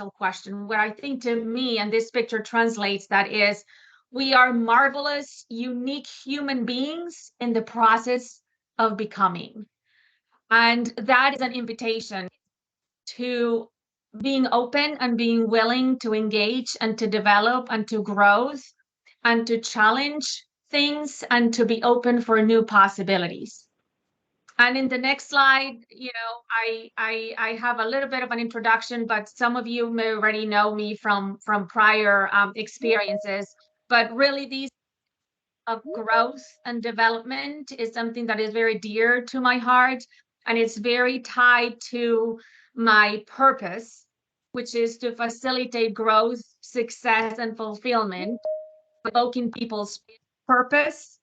question. What I think to me, and this picture translates that is, we are marvelous, unique human beings in the process of becoming. And that is an invitation to being open and being willing to engage and to develop and to grow and to challenge things and to be open for new possibilities. And in the next slide, I have a little bit of an introduction, but some of you may already know me from prior experiences. But really, these of growth and development is something that is very dear to my heart, and it's very tied to my purpose, which is to facilitate growth, success, and fulfillment, evoking people's purpose,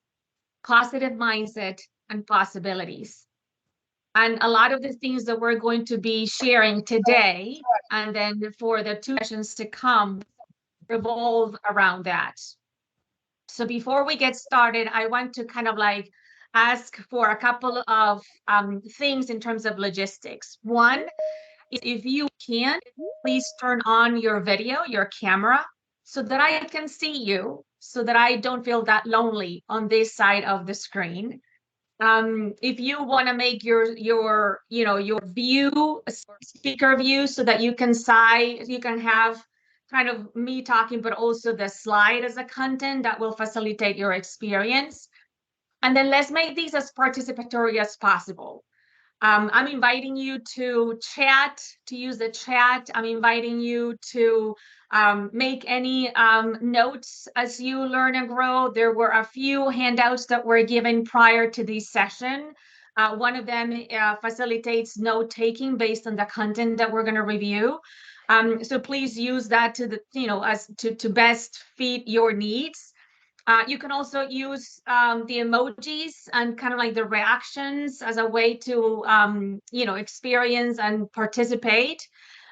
positive mindset, and possibilities. And a lot of the things that we're going to be sharing today, and then for the 2 sessions to come, revolve around that. So before we get started, I want to kind of like ask for a couple of things in terms of logistics. One is, if you can, please turn on your video, your camera, so that I can see you, so that I don't feel that lonely on this side of the screen. If you want to make your view speaker view, so that you can have kind of me talking, but also the slide as a content that will facilitate your experience. And then let's make these as participatory as possible. I'm inviting you to chat, to use the chat. I'm inviting you to make any notes as you learn and grow. There were a few handouts that were given prior to this session. One of them facilitates note taking based on the content that we're going to review. So please use that to best fit your needs. You can also use the emojis and kind of like the reactions as a way to, experience and participate.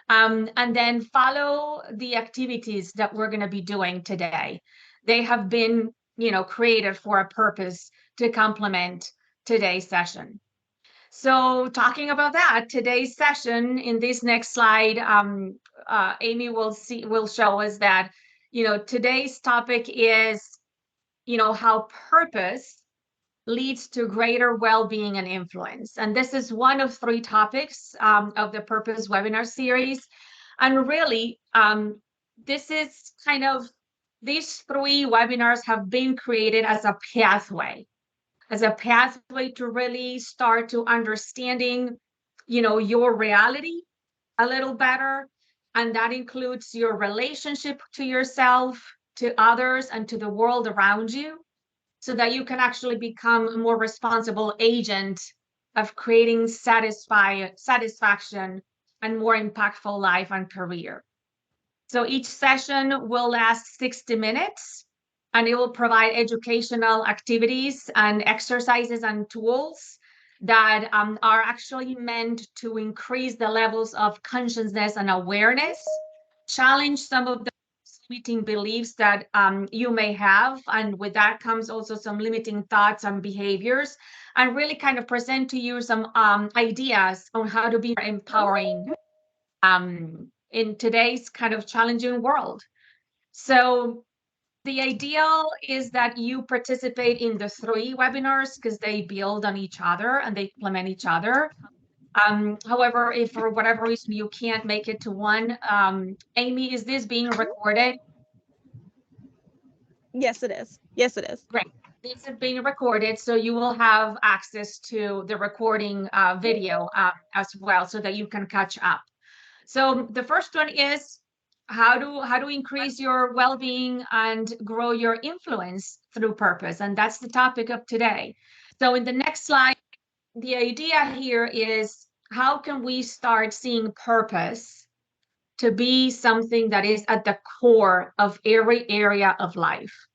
And then follow the activities that we're going to be doing today. They have been, created for a purpose to complement today's session. So talking about that, today's session, in this next slide, Amy will show us that, today's topic is, how purpose leads to greater well-being and influence. And this is one of 3 topics of the Purpose webinar series. And really, this is kind of, these 3 webinars have been created as a pathway to really start to understanding, your reality a little better. And that includes your relationship to yourself, to others, and to the world around you, so that you can actually become a more responsible agent of creating satisfaction and more impactful life and career. So each session will last 60 minutes, and it will provide educational activities and exercises and tools that are actually meant to increase the levels of consciousness and awareness, challenge some of the limiting beliefs that you may have. And with that comes also some limiting thoughts and behaviors, and really kind of present to you some ideas on how to be empowering in today's kind of challenging world. So the ideal is that you participate in the 3 webinars, because they build on each other and they complement each other. However, if for whatever reason you can't make it to one, Amy, is this being recorded? Yes, it is. Yes, it is. Great. This is being recorded, so you will have access to the recording video as well, so that you can catch up. So the first one is how to increase your well-being and grow your influence through purpose, and that's the topic of today. So in the next slide, the idea here is, how can we start seeing purpose to be something that is at the core of every area of life?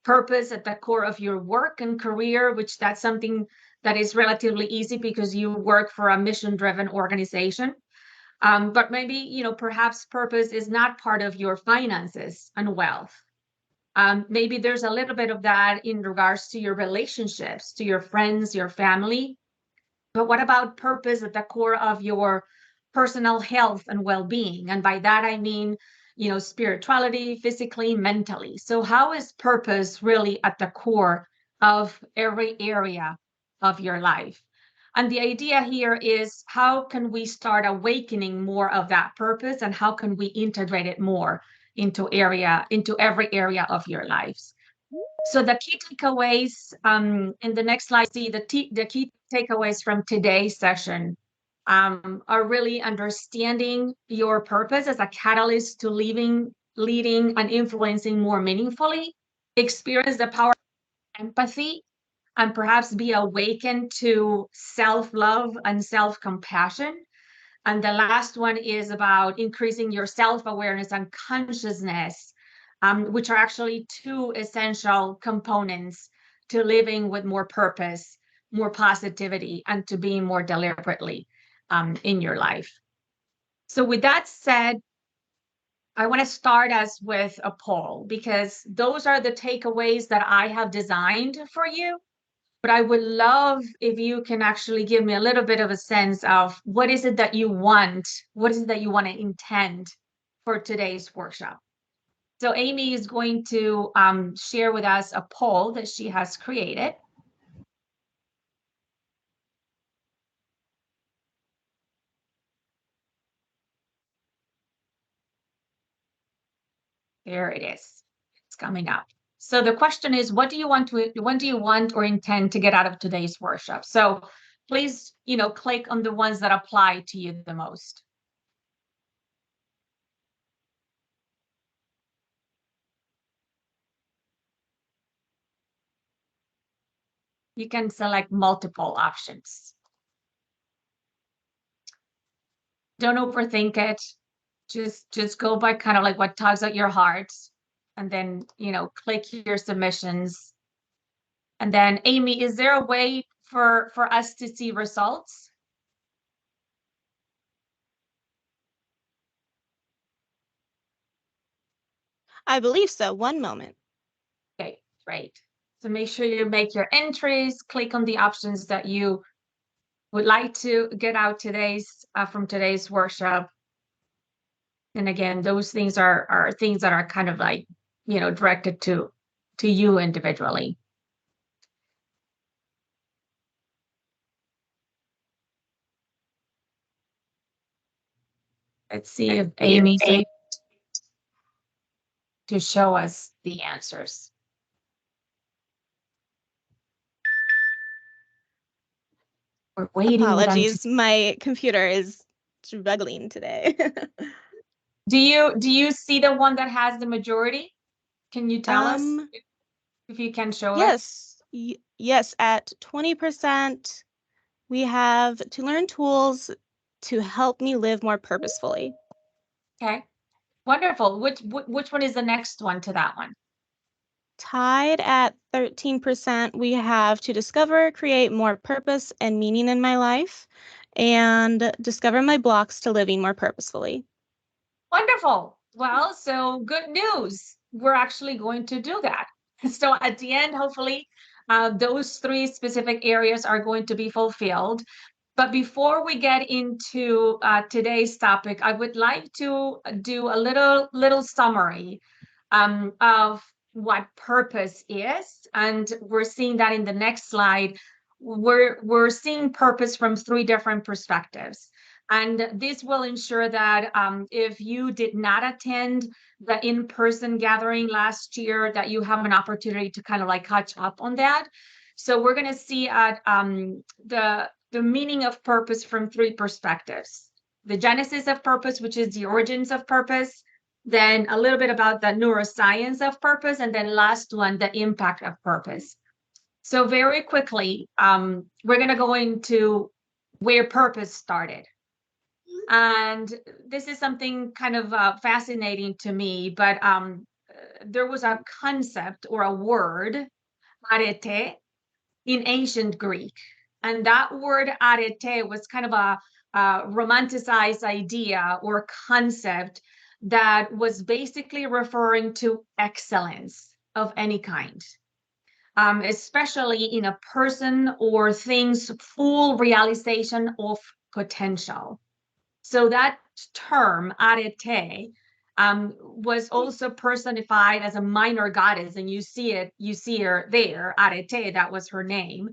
Purpose at the core of your work and career, which that's something that is relatively easy because you work for a mission-driven organization. But maybe, perhaps purpose is not part of your finances and wealth. Maybe there's a little bit of that in regards to your relationships, to your friends, your family. But what about purpose at the core of your personal health and well-being. And by that, I mean, spirituality, physically, mentally. So how is purpose really at the core of every area of your life? And the idea here is how can we start awakening more of that purpose, and how can we integrate it more into every area of your lives? So the key takeaways in the next slide, see the key takeaways from today's session are really understanding your purpose as a catalyst to leading, and influencing more meaningfully, experience the power of empathy, and perhaps be awakened to self-love and self-compassion. And the last one is about increasing your self-awareness and consciousness, which are actually two essential components to living with more purpose, more positivity, and to being more deliberately in your life. So with that said, I want to start us with a poll, because those are the takeaways that I have designed for you. But I would love if you can actually give me a little bit of a sense of what is it that you want? What is it that you want to intend for today's workshop? So Amy is going to share with us a poll that she has created. There it is. It's coming up. So the question is, what do you want or intend to get out of today's workshop? So please, click on the ones that apply to you the most. You can select multiple options. Don't overthink it. Just go by kind of like what tugs at your heart, and then, click your submissions. And then Amy, is there a way for us to see results? I believe so. One moment. Okay, great. So make sure you make your entries, click on the options that you would like to get out from today's workshop. And again, those things are things that are kind of like, directed to you individually. Let's see if Amy's able to show us the answers. We're waiting. Apologies, my computer is struggling today. Do you see the one that has the majority? Can you tell us if you can show yes. Yes, at 20%, we have to learn tools to help me live more purposefully. Okay, wonderful. Which one is the next one to that one? Tied at 13%, we have to discover, create more purpose and meaning in my life, and discover my blocks to living more purposefully. Wonderful. Well, so good news. We're actually going to do that. So at the end, hopefully, those three specific areas are going to be fulfilled. But before we get into today's topic, I would like to do a little summary of what purpose is, and we're seeing that in the next slide. We're seeing purpose from three different perspectives, and this will ensure that if you did not attend the in-person gathering last year, that you have an opportunity to kind of like catch up on that. So we're going to see at the meaning of purpose from three perspectives: the genesis of purpose, which is the origins of purpose, then a little bit about the neuroscience of purpose, and then last one, the impact of purpose. So very quickly, we're going to go into where purpose started. And this is something kind of fascinating to me, but there was a concept or a word, arete, in ancient Greek. And that word arete was kind of a romanticized idea or concept that was basically referring to excellence of any kind, especially in a person or thing's full realization of potential. So that term, arete, was also personified as a minor goddess, and you see her there, arete, that was her name.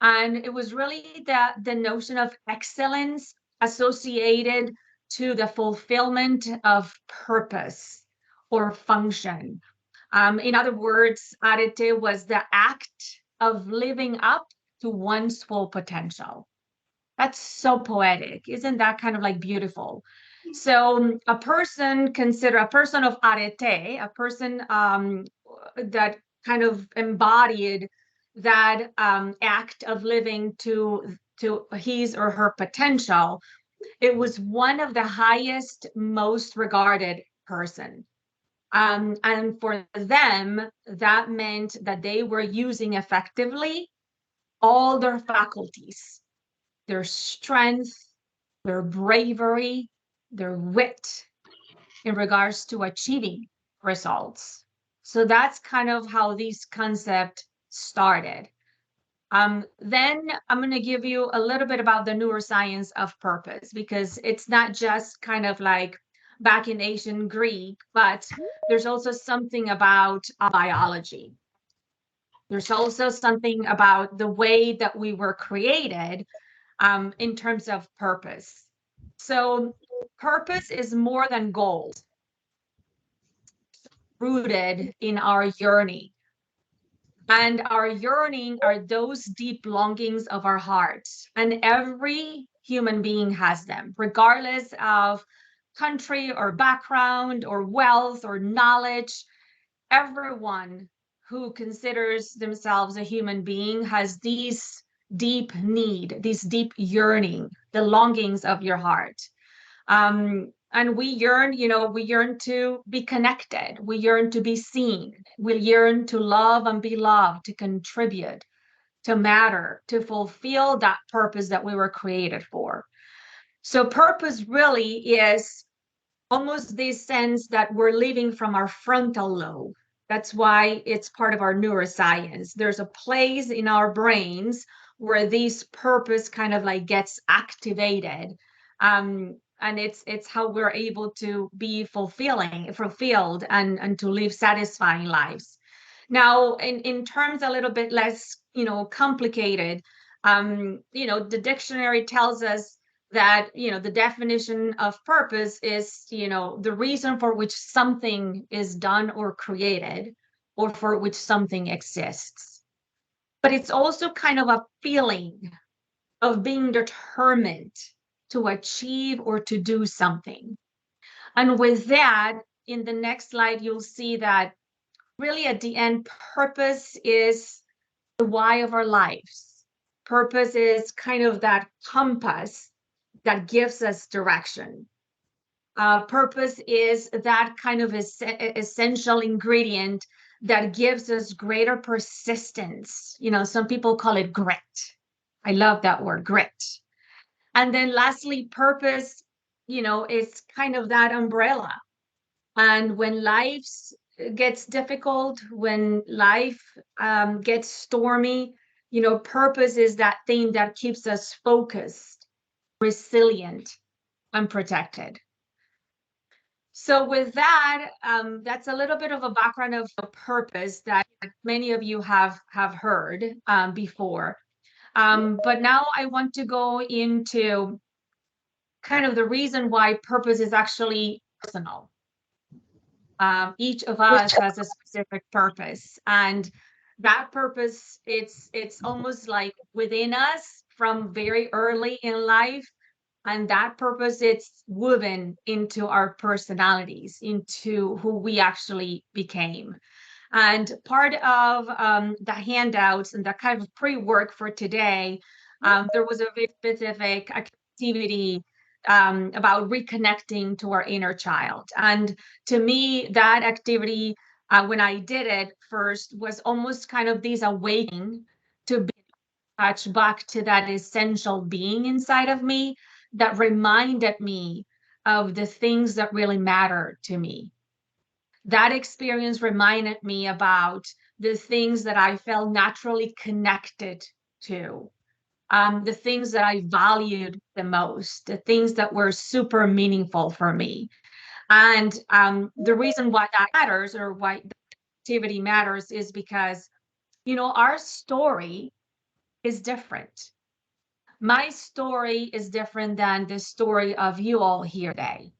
And it was really the notion of excellence associated to the fulfillment of purpose or function. In other words, arete was the act of living up to one's full potential. That's so poetic. Isn't that kind of like beautiful? So a person of arete, a person that kind of embodied that act of living to his or her potential, it was one of the highest, most regarded person. And for them, that meant that they were using effectively all their faculties, their strength, their bravery, their wit in regards to achieving results. So that's kind of how this concept started. Then I'm going to give you a little bit about the neuroscience of purpose, because it's not just kind of like back in ancient Greek, but there's also something about biology. There's also something about the way that we were created in terms of purpose. So, purpose is more than goals, rooted in our yearning. And our yearning are those deep longings of our hearts. And every human being has them, regardless of country or background or wealth or knowledge. Everyone who considers themselves a human being has these deep need, these deep yearning, the longings of your heart. And we yearn to be connected. We yearn to be seen. We yearn to love and be loved, to contribute, to matter, to fulfill that purpose that we were created for. So purpose really is almost this sense that we're living from our frontal lobe. That's why it's part of our neuroscience. There's a place in our brains where this purpose kind of like gets activated. And it's how we're able to be fulfilled and to live satisfying lives. Now, in terms a little bit less, complicated, the dictionary tells us that, the definition of purpose is, the reason for which something is done or created, or for which something exists. But it's also kind of a feeling of being determined to achieve or to do something. And with that, in the next slide, you'll see that really at the end, purpose is the why of our lives. Purpose is kind of that compass that gives us direction. Purpose is that kind of essential ingredient that gives us greater persistence. Some people call it grit. I love that word, grit. And then lastly, purpose, is kind of that umbrella. And when life gets difficult, when life gets stormy, purpose is that thing that keeps us focused, resilient, and protected. So with that, that's a little bit of a background of purpose that many of you have heard before. But now I want to go into kind of the reason why purpose is actually personal. Each of us has a specific purpose, and that purpose, it's almost like within us from very early in life. And that purpose, it's woven into our personalities, into who we actually became. And part of the handouts and the kind of pre-work for today, there was a very specific activity about reconnecting to our inner child. And to me, that activity, when I did it first, was almost kind of this awakening to be touched back to that essential being inside of me that reminded me of the things that really matter to me. That experience reminded me about the things that I felt naturally connected to. the things that I valued the most, the things that were super meaningful for me. And the reason why that matters, or why the activity matters, is because, our story is different. My story is different than the story of you all here today.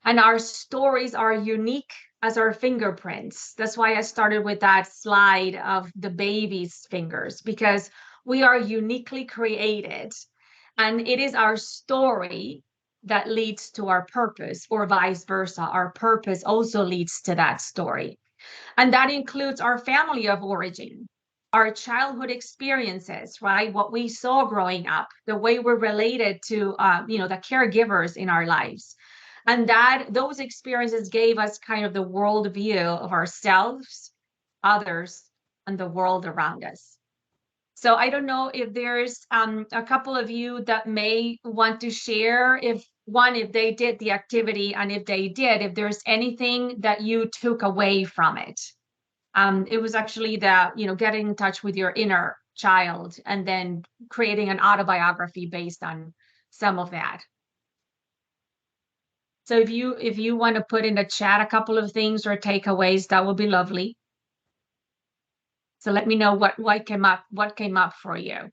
And our stories are unique as our fingerprints. That's why I started with that slide of the baby's fingers, because we are uniquely created. And it is our story that leads to our purpose, or vice versa. Our purpose also leads to that story. And that includes our family of origin, our childhood experiences, right? What we saw growing up, the way we're related to, the caregivers in our lives. And that those experiences gave us kind of the worldview of ourselves, others, and the world around us. So I don't know if there's a couple of you that may want to share, if they did the activity, and if they did, if there's anything that you took away from it. It was actually getting in touch with your inner child, and then creating an autobiography based on some of that. So if you want to put in the chat a couple of things or takeaways, that would be lovely. So let me know what came up for you.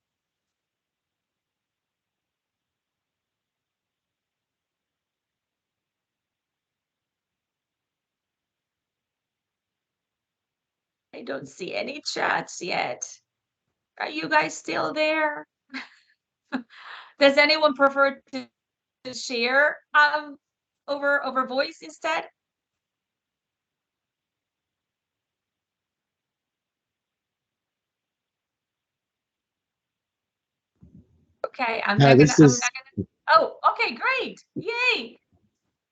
I don't see any chats yet. Are you guys still there? Does anyone prefer to share over voice instead? Okay, I'm Hi, not gonna this I'm not is gonna Oh, okay, great. Yay.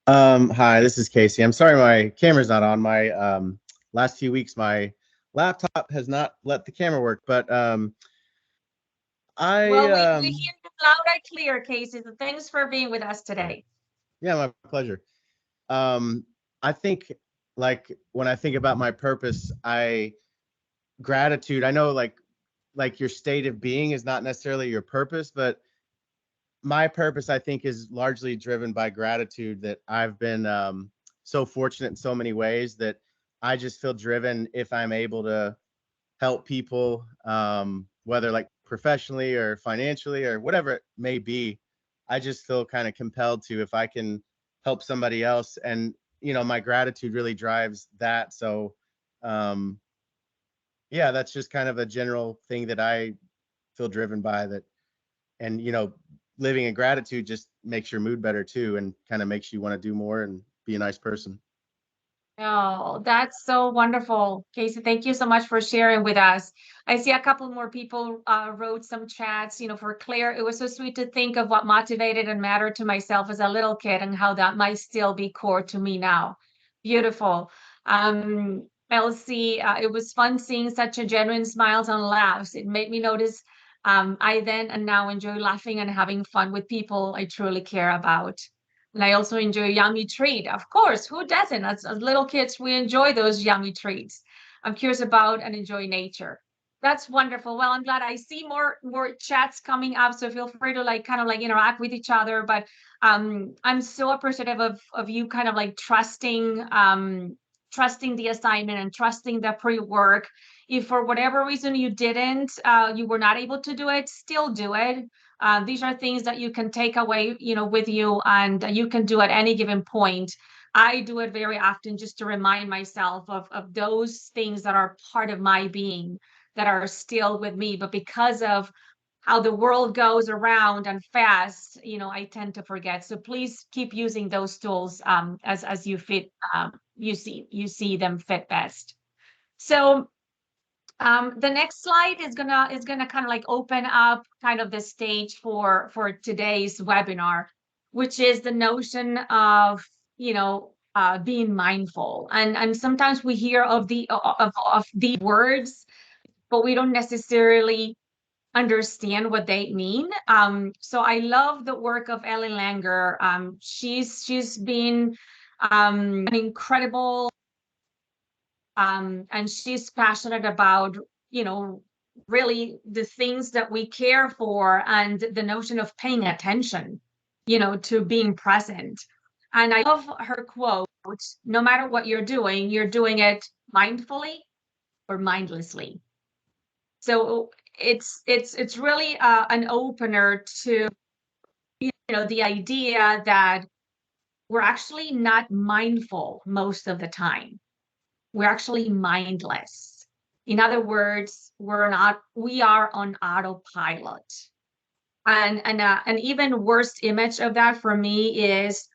hi, this is Casey. I'm sorry my camera's not on. My last few weeks my laptop has not let the camera work, but I Well, we hear you loud and clear, Casey. So thanks for being with us today. yeah, my pleasure. Um I think, like, when I think about my purpose, gratitude, I know, like your state of being is not necessarily your purpose, but my purpose, I think, is largely driven by gratitude, that I've been so fortunate in so many ways that I just feel driven if I'm able to help people, whether like professionally or financially or whatever it may be. I just feel kind of compelled to, if I can help somebody else. And, my gratitude really drives that. So, um, yeah, that's just kind of a general thing that I feel driven by, that. And, living in gratitude just makes your mood better too, and kind of makes you want to do more and be a nice person. Oh, that's so wonderful. Casey, thank you so much for sharing with us. I see a couple more people wrote some chats, for Claire. It was so sweet to think of what motivated and mattered to myself as a little kid, and how that might still be core to me now. Beautiful. Elsie, it was fun seeing such a genuine smiles and laughs. It made me notice I then and now enjoy laughing and having fun with people I truly care about. And I also enjoy yummy treat. Of course, who doesn't? As little kids, we enjoy those yummy treats. I'm curious about and enjoy nature. That's wonderful. Well, I'm glad I see more chats coming up. So feel free to kind of interact with each other. But I'm so appreciative of you kind of trusting the assignment and trusting the pre-work. If for whatever reason you were not able to do it, still do it. These are things that you can take away, with you, and you can do at any given point. I do it very often just to remind myself of those things that are part of my being, that are still with me. But because of how the world goes around and fast, I tend to forget. So please keep using those tools as you see them fit best. So the next slide is gonna kind of open up kind of the stage for today's webinar, which is the notion of being mindful. And sometimes we hear of the words, but we don't necessarily understand what they mean. So I love the work of Ellie Langer. She's been an incredible and she's passionate about you know really the things that we care for and the notion of paying attention, you know, to being present. And I love her quote, no matter what you're doing it mindfully or mindlessly. So it's really an opener to, you know, the idea that we're actually not mindful most of the time. We're actually mindless. In other words, we are on autopilot. And an even worse image of that for me is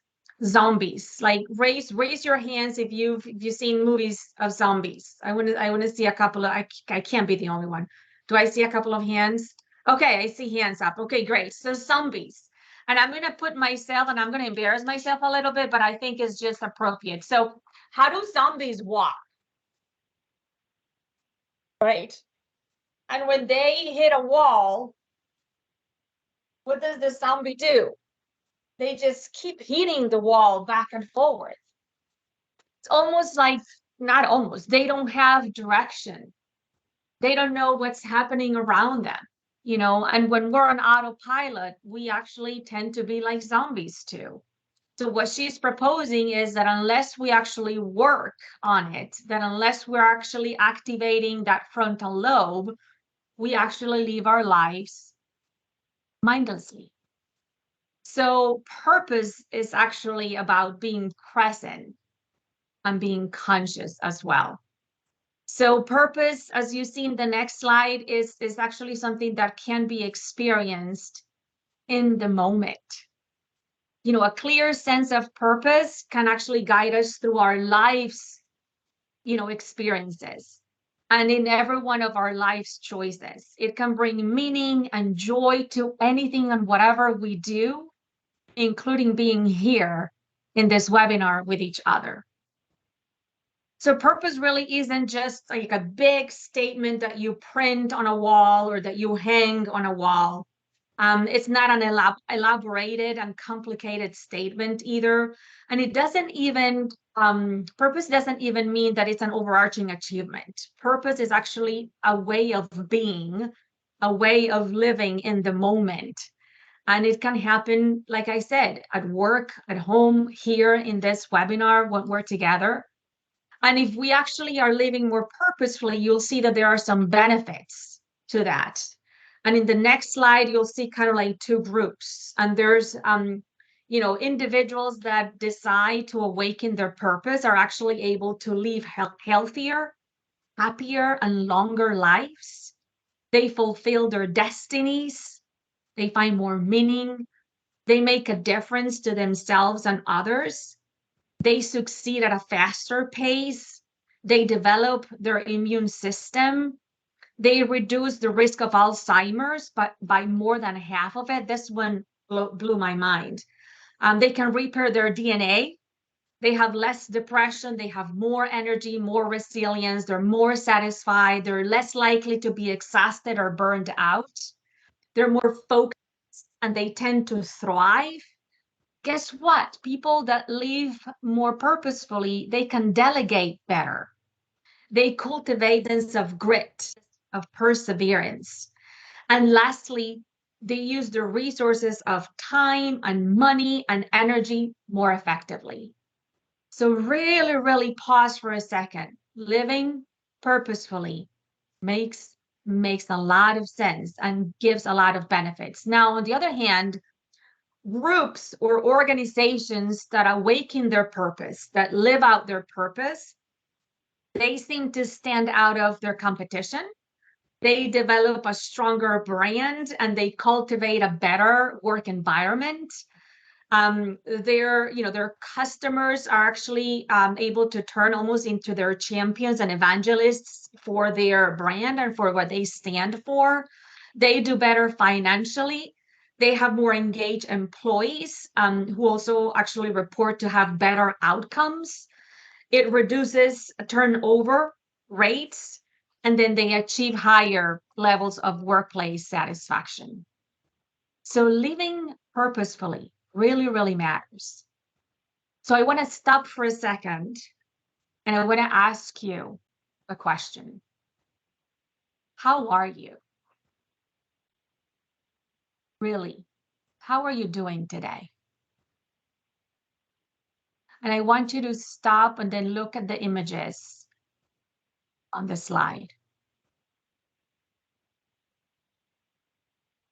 zombies. Like raise your hands if you've seen movies of zombies. I want to see a couple of I can't be the only one. Do I see a couple of hands? Okay, I see hands up. Okay, great. So zombies. And I'm gonna put myself and I'm gonna embarrass myself a little bit, but I think it's just appropriate. So how do zombies walk? Right. And when they hit a wall, what does the zombie do? They just keep hitting the wall back and forward. It's almost like, not almost, they don't have direction. They don't know what's happening around them, you know, and when we're on autopilot, we actually tend to be like zombies too. So what she's proposing is that unless we actually work on it, that unless we're actually activating that frontal lobe, we actually live our lives mindlessly. So purpose is actually about being present and being conscious as well. So purpose, as you see in the next slide, is actually something that can be experienced in the moment. You know, a clear sense of purpose can actually guide us through our lives, you know, experiences and in every one of our life's choices. It can bring meaning and joy to anything and whatever we do, including being here in this webinar with each other. So purpose really isn't just like a big statement that you print on a wall or that you hang on a wall. It's not an elaborated and complicated statement either. And it doesn't even, purpose doesn't even mean that it's an overarching achievement. Purpose is actually a way of being, a way of living in the moment. And it can happen, like I said, at work, at home, here in this webinar when we're together. And if we actually are living more purposefully, you'll see that there are some benefits to that. And in the next slide, you'll see kind of like two groups. And there's, you know, individuals that decide to awaken their purpose are actually able to live healthier, happier, and longer lives. They fulfill their destinies. They find more meaning. They make a difference to themselves and others. They succeed at a faster pace. They develop their immune system. They reduce the risk of Alzheimer's by more than half of it. This one blew my mind. They can repair their DNA. They have less depression. They have more energy, more resilience. They're more satisfied. They're less likely to be exhausted or burned out. They're more focused and they tend to thrive. Guess what? People that live more purposefully, they can delegate better. They cultivate a sense of grit, of perseverance. And lastly, they use the resources of time and money and energy more effectively. So really, really pause for a second. Living purposefully makes a lot of sense and gives a lot of benefits. Now, on the other hand, groups or organizations that awaken their purpose, that live out their purpose, they seem to stand out of their competition. They develop a stronger brand and they cultivate a better work environment. Their customers are actually able to turn almost into their champions and evangelists for their brand and for what they stand for. They do better financially. They have more engaged employees who also actually report to have better outcomes. It reduces turnover rates, and then they achieve higher levels of workplace satisfaction. So living purposefully really, really matters. So I want to stop for a second and I want to ask you a question. How are you? Really? How are you doing today? And I want you to stop and then look at the images on the slide.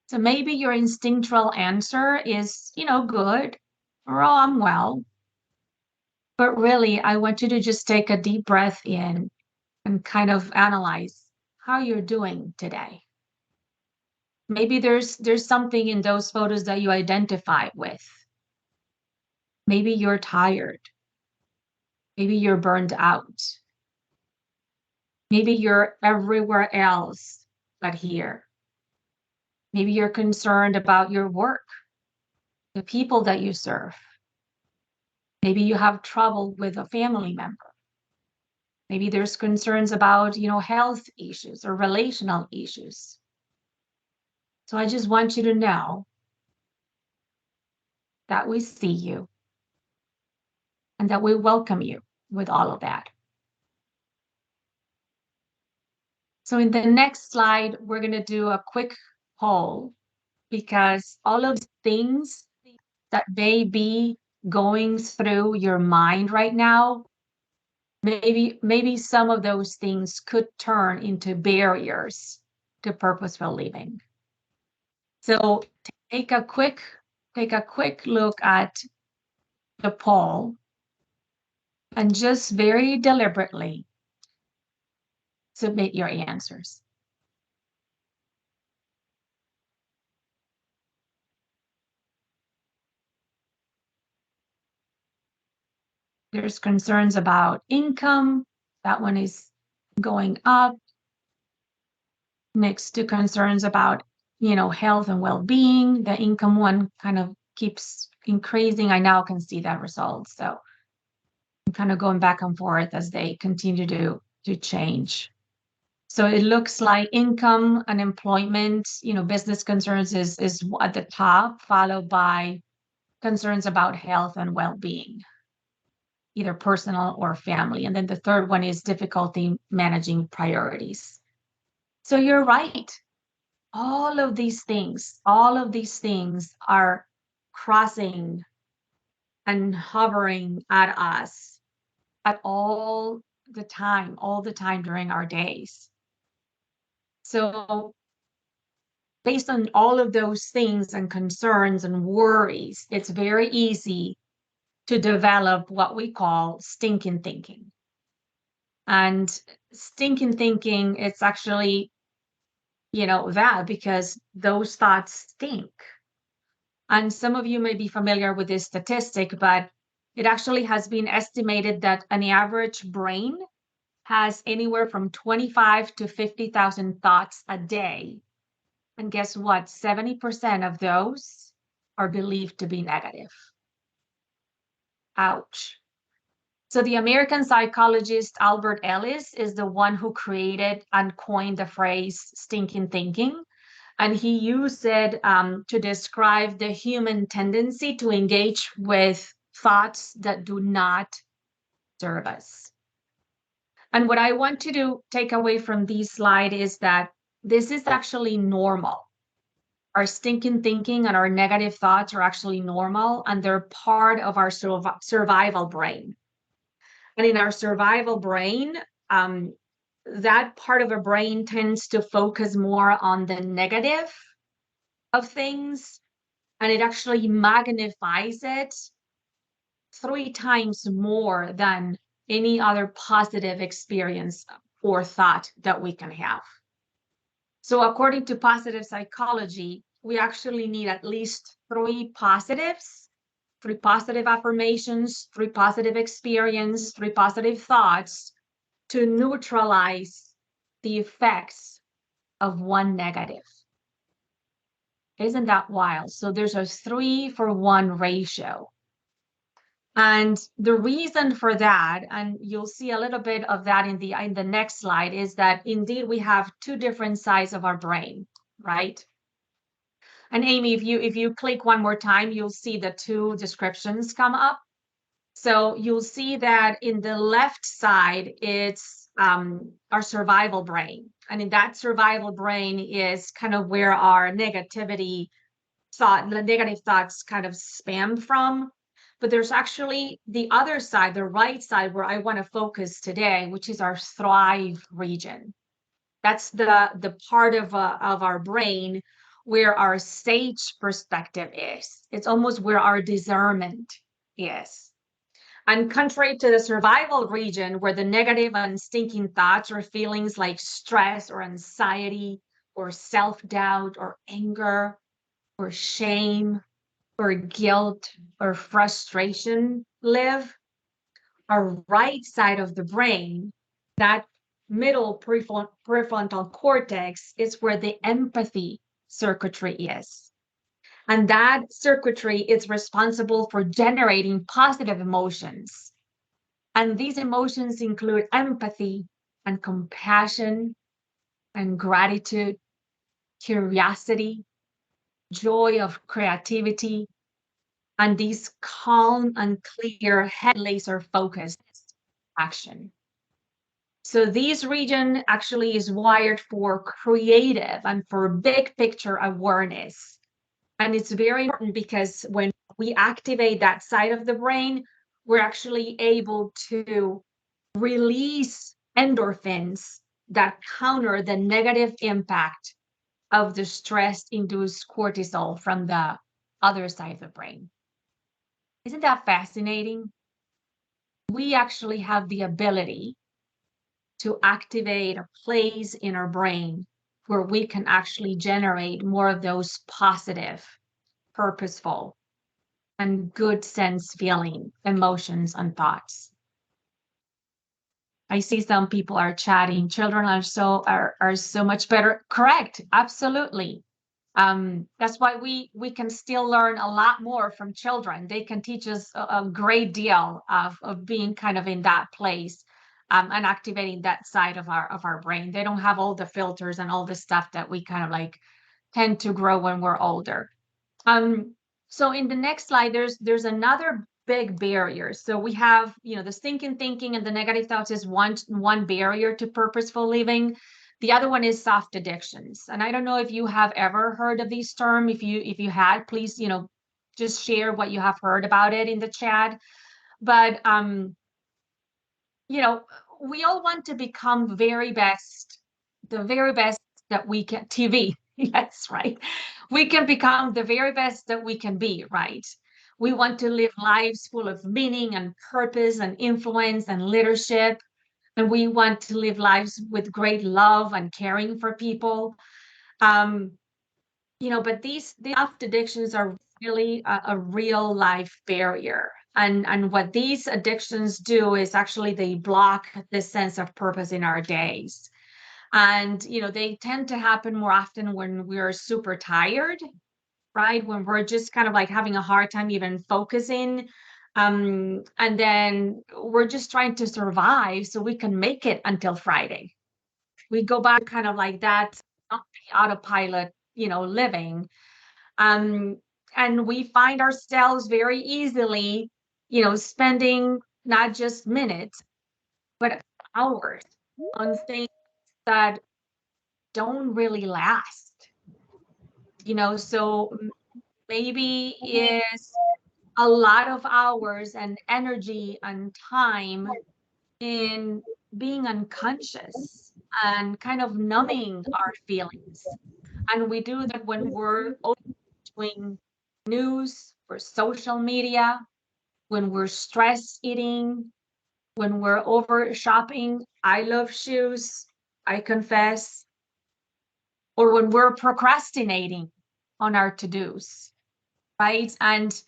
So maybe your instinctual answer is, good, or oh, I'm well. But really, I want you to just take a deep breath in and kind of analyze how you're doing today. Maybe there's something in those photos that you identify with. Maybe you're tired. Maybe you're burned out. Maybe you're everywhere else but here. Maybe you're concerned about your work, the people that you serve. Maybe you have trouble with a family member. Maybe there's concerns about, health issues or relational issues. So I just want you to know that we see you and that we welcome you with all of that. So in the next slide, we're going to do a quick poll because all of the things that may be going through your mind right now, maybe some of those things could turn into barriers to purposeful living. So take a quick look at the poll and just very deliberately submit your answers. There's concerns about income. That one is going up. Next to concerns about, health and well-being. The income one kind of keeps increasing. I now can see that result. So I'm kind of going back and forth as they continue to change. So it looks like income, unemployment, business concerns is at the top, followed by concerns about health and well-being, either personal or family. And then the third one is difficulty managing priorities. So you're right. All of these things are crossing and hovering at us at all the time during our days. So based on all of those things and concerns and worries, it's very easy to develop what we call stinking thinking. And stinking thinking, it's actually, that because those thoughts stink. And some of you may be familiar with this statistic, but it actually has been estimated that an average brain has anywhere from 25 to 50,000 thoughts a day. And guess what? 70% of those are believed to be negative. Ouch. So the American psychologist Albert Ellis is the one who created and coined the phrase stinking thinking. And he used it to describe the human tendency to engage with thoughts that do not serve us. And what I want you to take away from this slide is that this is actually normal. Our stinking thinking and our negative thoughts are actually normal, and they're part of our survival brain. And in our survival brain, that part of a brain tends to focus more on the negative of things, and it actually magnifies it 3 times more than any other positive experience or thought that we can have. So according to positive psychology, we actually need at least 3 positives, 3 positive affirmations, 3 positive experience, 3 positive thoughts to neutralize the effects of 1 negative. Isn't that wild? So there's a 3-for-1 ratio. And the reason for that, and you'll see a little bit of that in the next slide, is that indeed we have 2 different sides of our brain, right? And Amy, if you click one more time, you'll see the 2 descriptions come up. So you'll see that in the left side, it's our survival brain. And in that survival brain is kind of where our negativity thought, the negative thoughts kind of spam from. But there's actually the other side, the right side, where I want to focus today, which is our thrive region. That's the part of our brain where our sage perspective is. It's almost where our discernment is. And contrary to the survival region, where the negative and stinking thoughts or feelings like stress or anxiety or self-doubt or anger or shame or guilt or frustration live, our right side of the brain, that middle prefrontal cortex, is where the empathy circuitry is. And that circuitry is responsible for generating positive emotions. And these emotions include empathy and compassion and gratitude, curiosity, joy of creativity, and these calm and clear head laser focused action. So this region actually is wired for creative and for big picture awareness. And it's very important because when we activate that side of the brain, we're actually able to release endorphins that counter the negative impact of the stress-induced cortisol from the other side of the brain. Isn't that fascinating? We actually have the ability to activate a place in our brain where we can actually generate more of those positive, purposeful, and good sense feeling emotions and thoughts. I see some people are chatting. Children are so much better. Correct, absolutely. That's why we can still learn a lot more from children. They can teach us a great deal of being kind of in that place, and activating that side of our brain. They don't have all the filters and all the stuff that we kind of like tend to grow when we're older. So in the next slide, there's another big barrier. So we have, the stinking thinking and the negative thoughts is one barrier to purposeful living. The other one is soft addictions. And I don't know if you have ever heard of these terms. If you had, please, just share what you have heard about it in the chat. But we all want to become the very best that we can. TV. Yes, right. We can become the very best that we can be, right? We want to live lives full of meaning and purpose and influence and leadership. And we want to live lives with great love and caring for people. Um, but these soft addictions are really a real life barrier. And what these addictions do is actually they block the sense of purpose in our days. And they tend to happen more often when we're super tired, right? When we're just kind of like having a hard time even focusing. And then we're just trying to survive so we can make it until Friday. We go back kind of like that autopilot, living. Um, and we find ourselves very easily, spending not just minutes, but hours on things that don't really last. So maybe is a lot of hours and energy and time in being unconscious and kind of numbing our feelings. And we do that when we're doing news or social media, when we're stress eating, when we're over shopping. I love shoes, I confess, or when we're procrastinating on our to-dos, right? And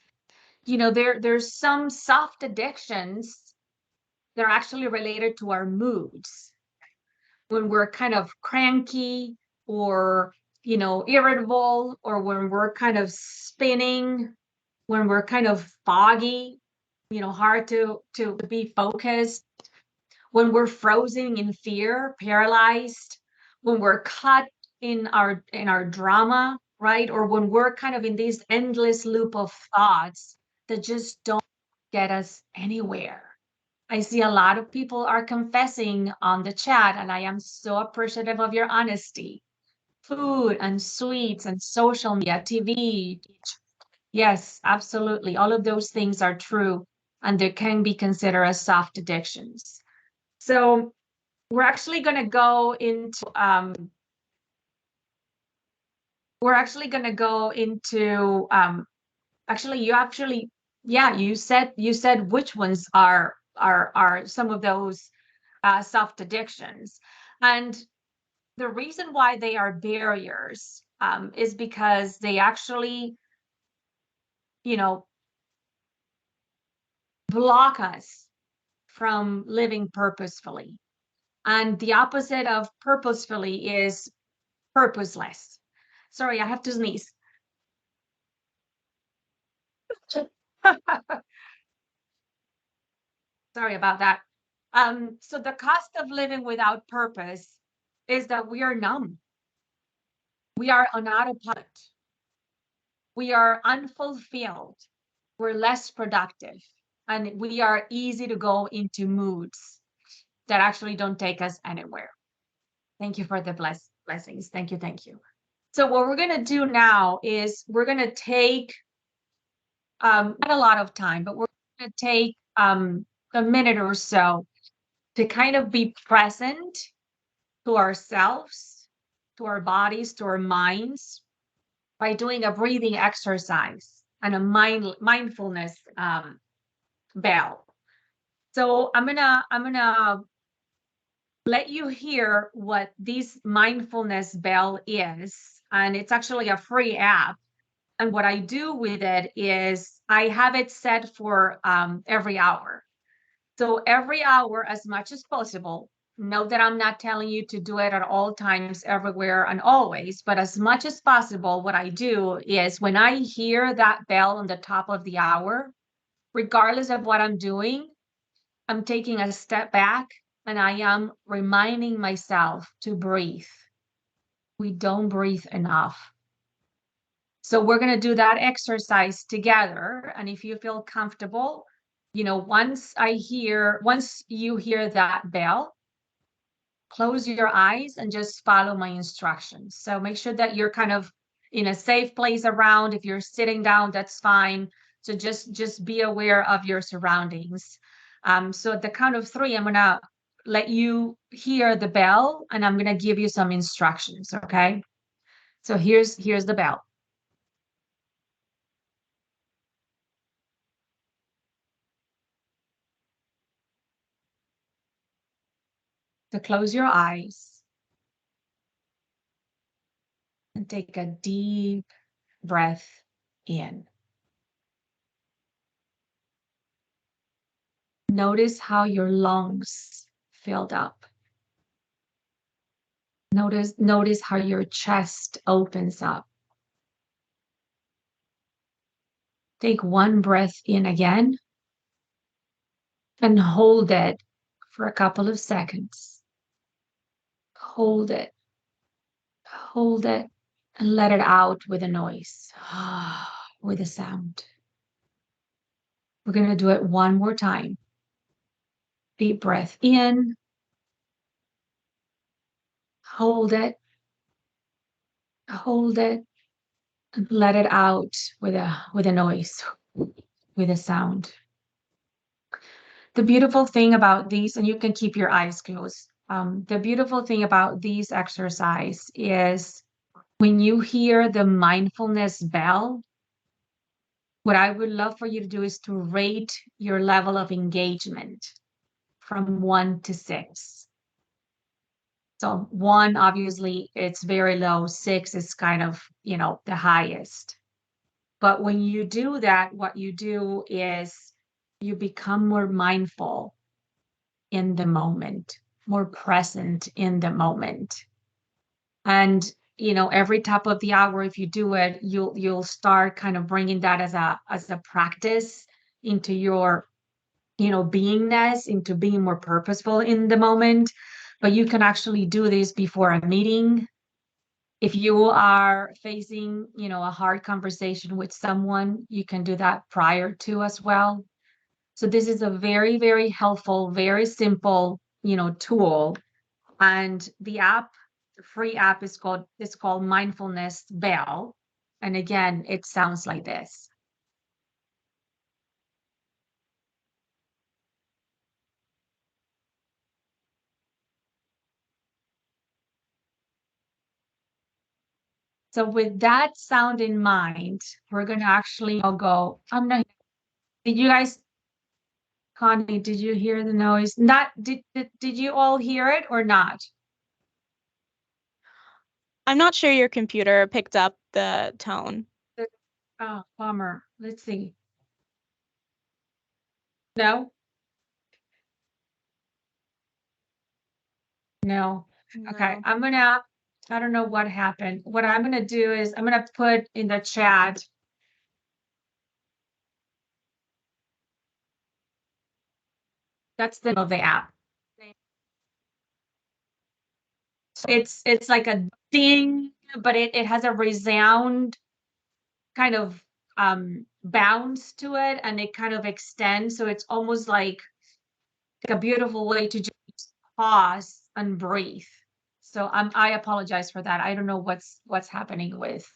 there's some soft addictions that are actually related to our moods. When we're kind of cranky or irritable, or when we're kind of spinning, when we're kind of foggy, hard to be focused, when we're frozen in fear, paralyzed, when we're caught in our drama, right? Or when we're kind of in this endless loop of thoughts that just don't get us anywhere. I see a lot of people are confessing on the chat, and I am so appreciative of your honesty. Food and sweets and social media, TV. Yes, absolutely. All of those things are true, and they can be considered as soft addictions. So we're actually going to go into actually yeah, you said which ones are some of those soft addictions. And the reason why they are barriers is because they actually, you know, block us from living purposefully. And the opposite of purposefully is purposeless. Sorry, I have to sneeze. Sorry about that. So the cost of living without purpose is that we are numb. We are on autopilot. We are unfulfilled. We're less productive. And we are easy to go into moods that actually don't take us anywhere. Thank you for the blessings. Thank you. Thank you. So what we're going to do now is we're going to take not a lot of time, but we're going to take a minute or so to kind of be present to ourselves, to our bodies, to our minds by doing a breathing exercise and a mindfulness bell. So I'm gonna let you hear what this mindfulness bell is, and it's actually a free app. And what I do with it is I have it set for every hour. So every hour, as much as possible, note that I'm not telling you to do it at all times, everywhere, and always, but as much as possible, what I do is when I hear that bell on the top of the hour, regardless of what I'm doing, I'm taking a step back and I am reminding myself to breathe. We don't breathe enough. So we're going to do that exercise together. And if you feel comfortable, once you hear that bell, close your eyes and just follow my instructions. So make sure that you're kind of in a safe place around. If you're sitting down, that's fine. So just be aware of your surroundings. So at the count of three, I'm gonna let you hear the bell and I'm gonna give you some instructions. Okay. So here's the bell. So close your eyes and take a deep breath in. Notice how your lungs filled up. Notice how your chest opens up. Take one breath in again and hold it for a couple of seconds. Hold it, hold it, and let it out with a noise, with a sound. We're going to do it one more time. Deep breath in, hold it, and let it out with a noise, with a sound. The beautiful thing about these, and you can keep your eyes closed. The beautiful thing about these exercise is when you hear the mindfulness bell, what I would love for you to do is to rate your level of engagement from 1 to 6. So 1, obviously, it's very low. 6 is kind of, the highest. But when you do that, what you do is you become more mindful in the moment, more present in the moment. And, every top of the hour, if you do it, you'll start kind of bringing that as a practice into your, beingness, into being more purposeful in the moment. But you can actually do this before a meeting. If you are facing, a hard conversation with someone, you can do that prior to as well. So this is a very, very helpful, very simple, tool. And the app, the free app is called Mindfulness Bell. And again, it sounds like this. So with that sound in mind, we're gonna actually go. Did you guys, Connie, did you hear the noise? Not did you all hear it or not? I'm not sure your computer picked up the tone. Oh, bummer. Let's see. No? No. Okay. No. I don't know what happened. What I'm gonna do is I'm gonna put in the chat. That's the name of the app. It's like a ding, but it has a resound kind of bounce to it, and it kind of extends. So it's almost like a beautiful way to just pause and breathe. So I apologize for that. I don't know what's happening with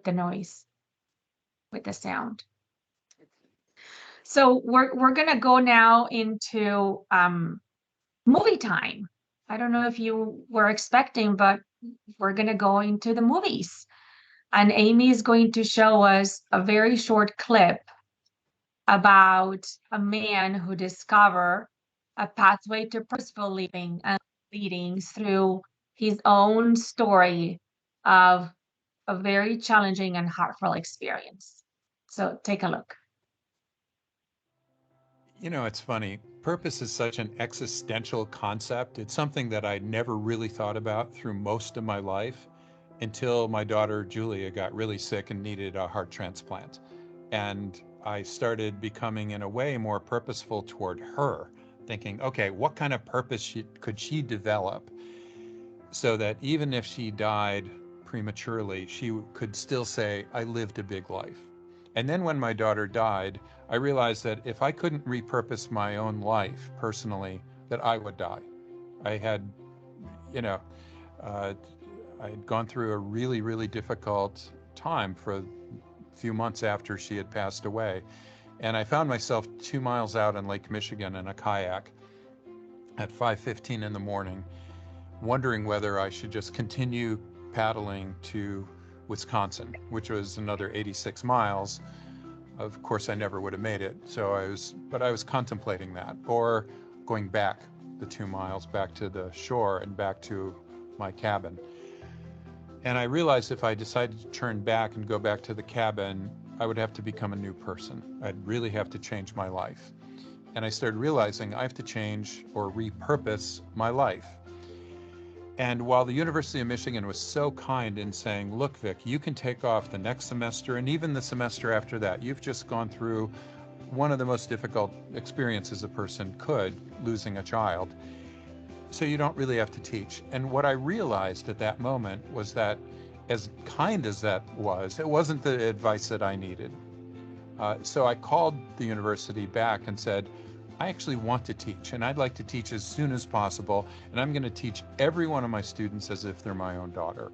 the noise, with the sound. So we're gonna go now into movie time. I don't know if you were expecting, but we're gonna go into the movies. And Amy is going to show us a very short clip about a man who discovered a pathway to purposeful living and leading through his own story of a very challenging and heartfelt experience. So take a look. You know, it's funny. Purpose is such an existential concept. It's something that I never really thought about through most of my life until my daughter Julia got really sick and needed a heart transplant. And I started becoming, in a way, more purposeful toward her, thinking, okay, what kind of purpose could she develop so that even if she died prematurely, she could still say, I lived a big life. And then when my daughter died, I realized that if I couldn't repurpose my own life personally, that I would die. I had, you know, uh, I had gone through a really, really difficult time for a few months after she had passed away. And I found myself 2 miles out in Lake Michigan in a kayak at 5:15 in the morning, wondering whether I should just continue paddling to Wisconsin, which was another 86 miles. Of course, I never would have made it. But I was contemplating that, or going back the 2 miles back to the shore and back to my cabin. And I realized if I decided to turn back and go back to the cabin, I would have to become a new person. I'd really have to change my life. And I started realizing I have to change or repurpose my life. And while the University of Michigan was so kind in saying, look, Vic, you can take off the next semester and even the semester after that. You've just gone through one of the most difficult experiences a person could, losing a child. So you don't really have to teach. And what I realized at that moment was that, as kind as that was, it wasn't the advice that I needed. So I called the university back and said, I actually want to teach, and I'd like to teach as soon as possible, and I'm going to teach every one of my students as if they're my own daughter.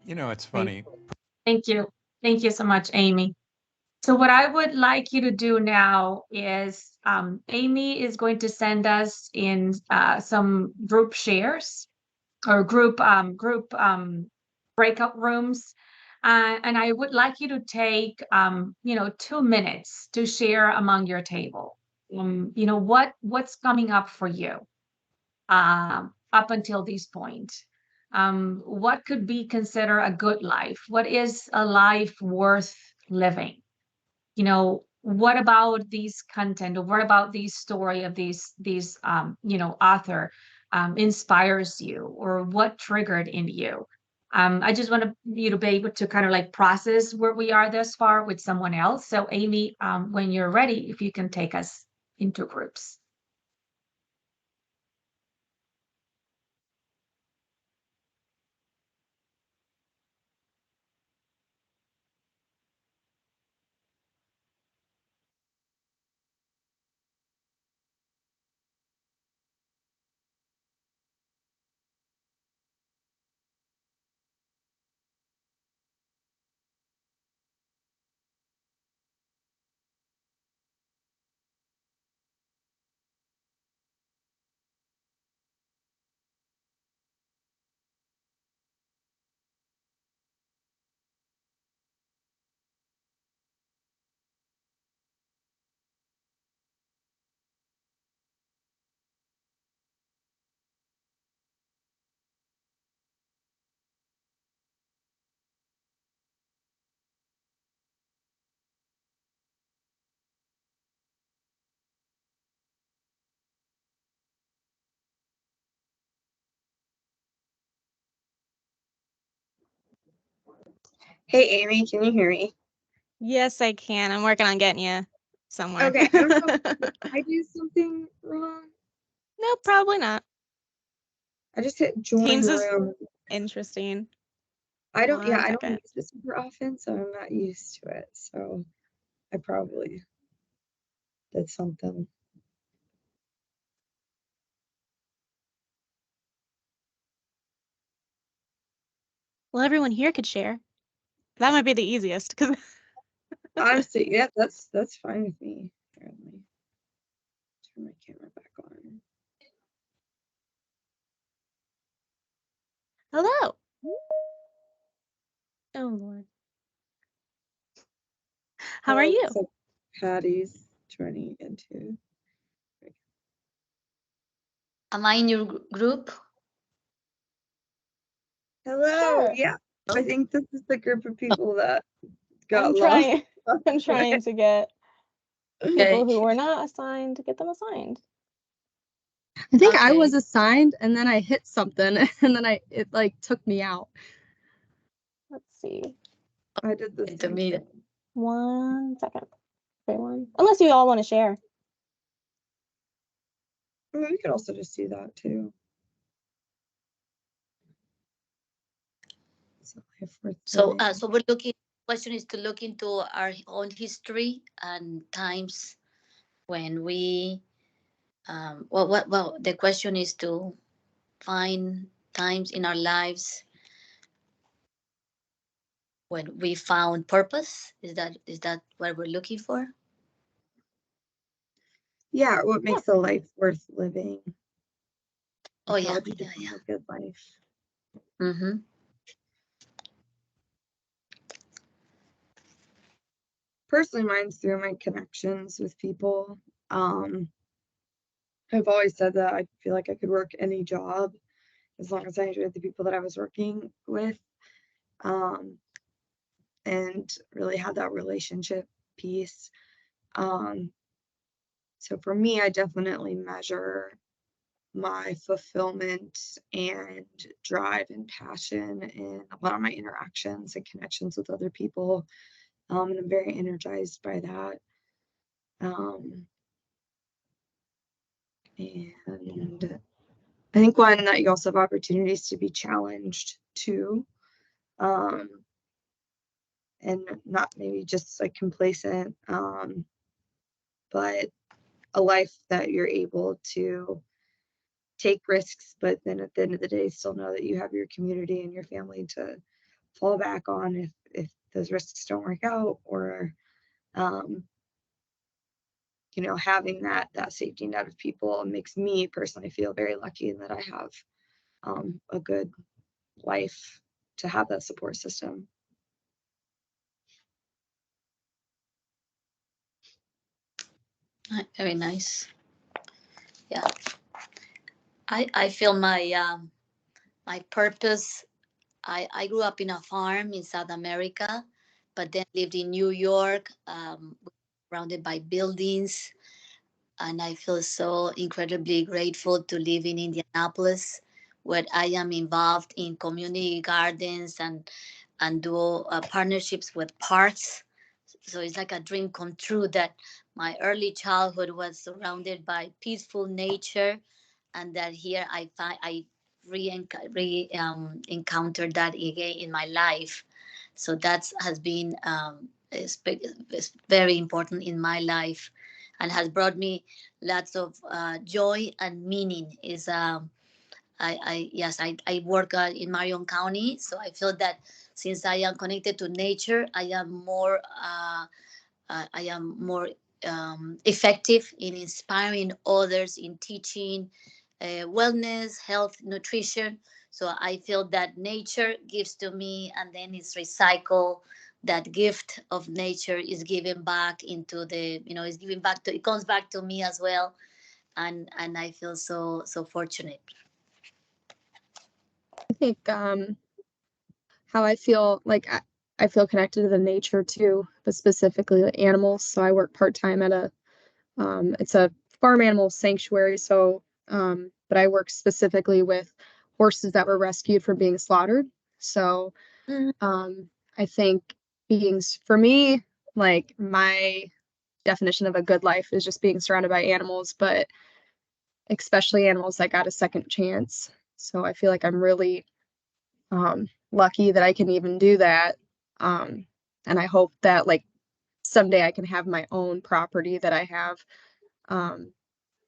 You know, it's funny. Thank you. Thank you so much, Amy. So what I would like you to do now is Amy is going to send us in some group shares or group breakout rooms. And I would like you to take 2 minutes to share among your table. What's coming up for you up until this point. What could be considered a good life? What is a life worth living? What about these content, or what about these story of these author inspires you, or what triggered in you? I just want you to be able to kind of like process where we are thus far with someone else. So Amy, when you're ready, if you can take us into groups. Hey, Amy, can you hear me? Yes, I can. I'm working on getting you somewhere. Okay, I don't know. Did I do something wrong? No, probably not. I just hit join Teams is room. interesting. I don't, yeah, One I don't second. use this super often, so I'm not used to it. So I probably did something. Well, everyone here could share. That might be the easiest because Honestly, yeah, that's fine with me. Here, let me turn my camera back on. hello. Oh Lord. How are Oh, you? looks like Patty's turning into. Am I in your group? Hello. Sure. Yeah, I think this is the group of people that got I'm lost. trying. I'm trying to get Okay. people who were not assigned to get them assigned. I think I Okay. was assigned, and then I hit something, and then it like took me out. Let's see. I did the Wait a same minute. thing. 1 second. Everyone. Unless you all want to share. I mean, we could also just do that too. So we're looking. Question is to look into our own history and times when we. Well, the question is to find times in our lives when we found purpose. Is that what we're looking for? Yeah, what makes a life worth living? Oh Like, yeah, how would you yeah, define yeah. a good life? Mm-hmm. Personally, mine's through my connections with people. I've always said that I feel like I could work any job as long as I enjoyed the people that I was working with, and really had that relationship piece. So for me, I definitely measure my fulfillment and drive and passion in a lot of my interactions and connections with other people. And I'm very energized by that. And I think one that you also have opportunities to be challenged too. And not maybe just like complacent, but a life that you're able to take risks, but then at the end of the day, still know that you have your community and your family to fall back on if those risks don't work out, or having that safety net of people makes me personally feel very lucky that I have a good life to have that support system. Very nice. Yeah, I feel my purpose. I grew up in a farm in South America, but then lived in New York, surrounded by buildings. And I feel so incredibly grateful to live in Indianapolis, where I am involved in community gardens and do partnerships with parks. So it's like a dream come true that my early childhood was surrounded by peaceful nature, and that here I encountered that again in my life. So that has been is very important in my life, and has brought me lots of joy and meaning. Is I yes, I work in Marion County, so I feel that since I am connected to nature, I am more effective in inspiring others, in teaching wellness, health, nutrition. So I feel that nature gives to me, and then it's recycled. That gift of nature is given back into the, is given back to, it comes back to me as well, and I feel so fortunate. I think how I feel like I feel connected to the nature too, but specifically the animals. So I work part-time at it's a farm animal sanctuary. So but I work specifically with horses that were rescued from being slaughtered. So I think for me, like my definition of a good life is just being surrounded by animals, but especially animals that got a second chance. So I feel like I'm really lucky that I can even do that. And I hope that like someday I can have my own property that I have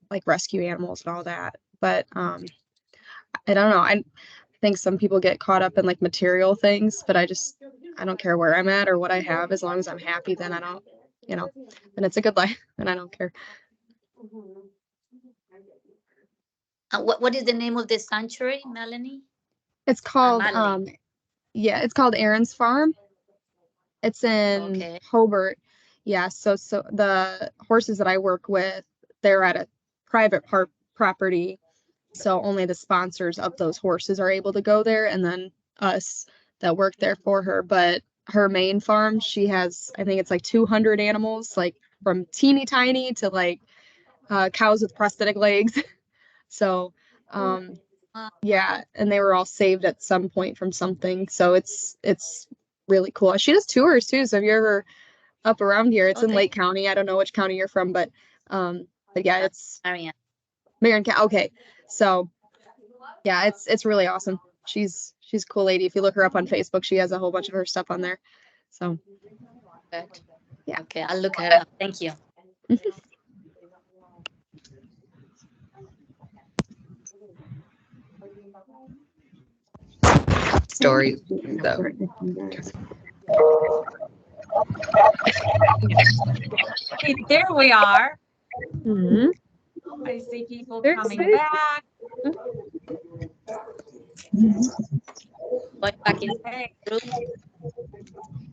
like rescue animals and all that. But I don't know. I think some people get caught up in like material things, but I don't care where I'm at or what I have. As long as I'm happy, then I don't, then it's a good life and I don't care. What is the name of the sanctuary, Melanie? It's called Madeline. it's called Aaron's Farm. It's in Hobart. Yeah, so the horses that I work with, they're at a private property. So only the sponsors of those horses are able to go there, and then us that work there for her. But her main farm, she has, I think it's like 200 animals, like from teeny tiny to like cows with prosthetic legs. So yeah, and they were all saved at some point from something. So it's really cool. She does tours too. So if you're ever up around here, it's in Lake County. I don't know which county you're from, but yeah, it's Marion County. Okay, so yeah, it's really awesome. She's a cool lady. If you look her up on Facebook, she has a whole bunch of her stuff on there. So good. Yeah. Okay, I'll look her up. Thank you. Story. So. Okay, there we are. Mm-hmm. I see people They're coming excited. back. Going back in. Okay.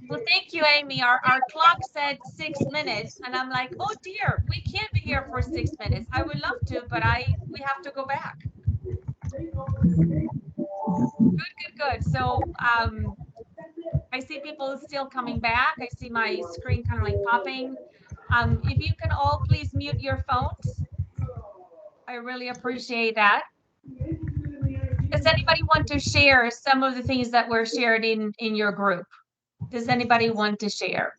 Well, thank you, Amy. Our clock said 6 minutes, and I'm like, oh dear, we can't be here for 6 minutes. I would love to, but we have to go back. Good. So I see people still coming back. I see my screen kind of like popping. If you can all please mute your phones, I really appreciate that. Does anybody want to share some of the things that were shared in your group? Does anybody want to share?